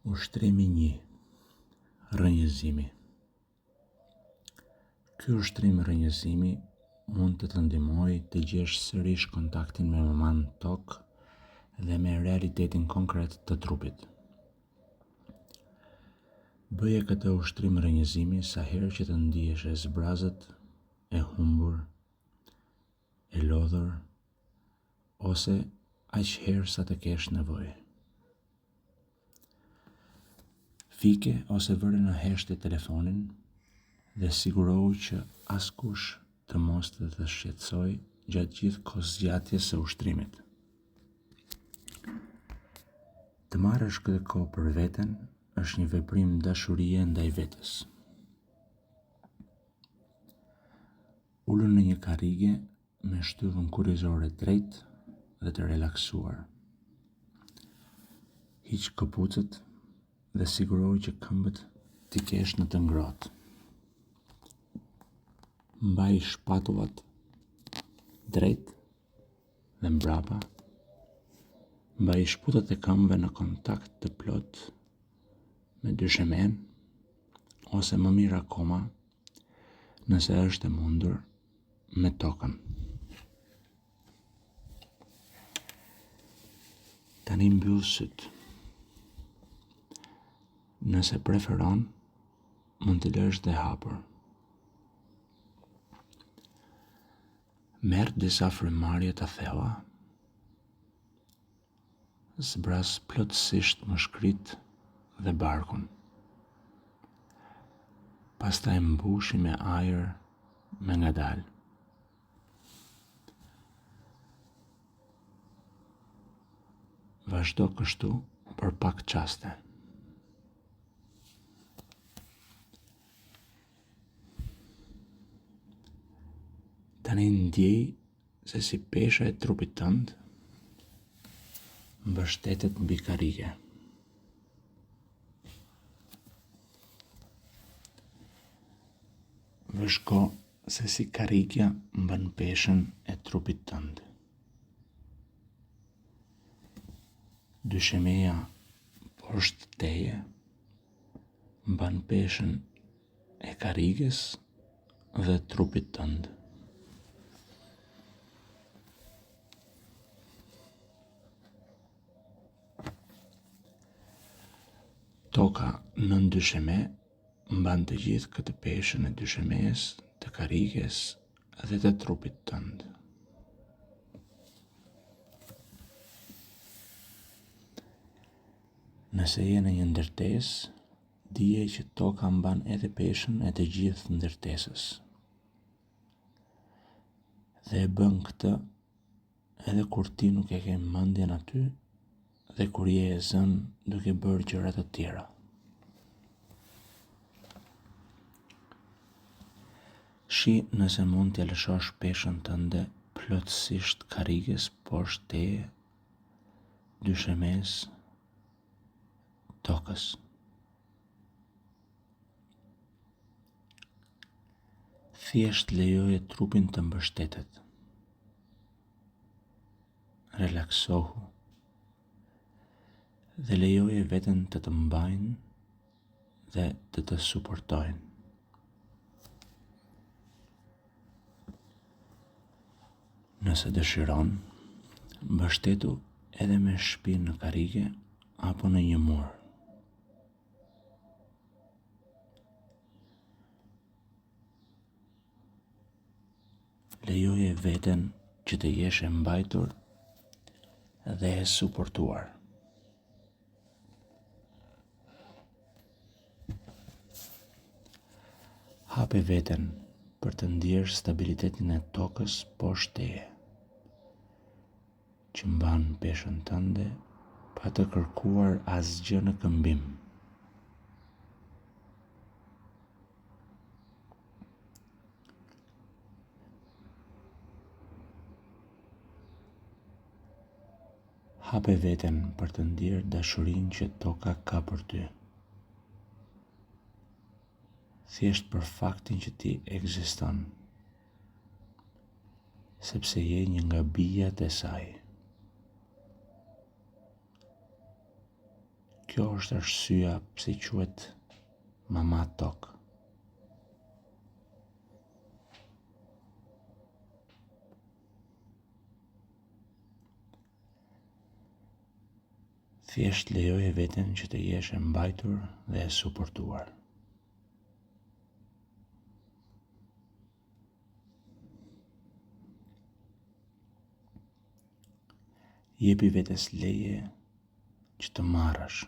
Ushtrimi 1. Rrënjëzimi. Ky ushtrim rrënjëzimi mund të të ndihmojë të gjesh sërish kontaktin me maman tokë dhe me realitetin konkret të trupit. Bëje këtë ushtrim rrënjëzimi sa herë që të ndihesh e zbrazët, e humbur, e lodhur, ose aq herë sa të kesh nevojë. Fike ose vëre në heshtje telefonin dhe sigurohu që askush të mos të shqetësoj gjatë gjithë kohëzgjatjes së ushtrimit. Të marrësh këtë kohë për veten është një veprim dashurie ndaj vetes. Ulu në një karrige me shtyllën kurrizore drejt dhe të relaksuar. Hiq këpucët dhe sigurohu që këmbët t'i kesh në të ngrohtë. Mbaj shpatullat drejt dhe mbrapa. Mbaj shputët e këmbëve në kontakt të plot me dyshemen, ose më mirë akoma, nëse është e mundur, me tokën. Tani mbyll syt. Nëse preferon, mund t'i lësh dhe hapur. Merr disa frymarrje të thella. Zbraz plotësisht mushkrit dhe barkun. Pastaj mbushi me ajër me ngadalë. Vazhdo kështu për pak çaste. Tani ndjej se si pesha e trupit tënd mbështetet mbi karrige. Vëzhgo se si karrigja mban peshën e trupit tënd. Dyshemeja poshtë teje mban peshën e karriges dhe trupit tënd. Toka nën dysheme mban të gjithë këtë peshën e dyshemes, të karriges dhe të trupit tënd. Nëse je në një ndërtesë, dije që toka mban edhe peshën e të gjithë ndërtesës. Dhe e bën këtë edhe kur ti nuk e ke mendjen aty dhe kur je e zënë duke bërë gjëra të tjera. Shi nëse mund t'ja lëshosh peshën tënde plotësisht karriges poshtë teje, dyshemes, tokës. Thjesht lejoje trupin të mbështetet. Relaksohu dhe lejoje veten të të mbajnë dhe të të suportojnë. Nëse dëshiron, mbështetu edhe me shpinë në karrige apo në një mur. Lejoje veten që të jesh e mbajtur dhe e suportuar. Hape veten për të ndjerë stabilitetin e tokës poshtë teje, që mban peshën tënde pa të kërkuar asgjë në këmbim. Hape veten për të ndjerë dashurinë që toka ka për ty. Thjesht për faktin që ti ekziston, sepse je një nga bijat e saj. Kjo është arsyeja pse quhet Mama Tok. Thjesht lejoje veten që të jesh e mbajtur dhe e suportuar. Jepi vetes leje që të marrësh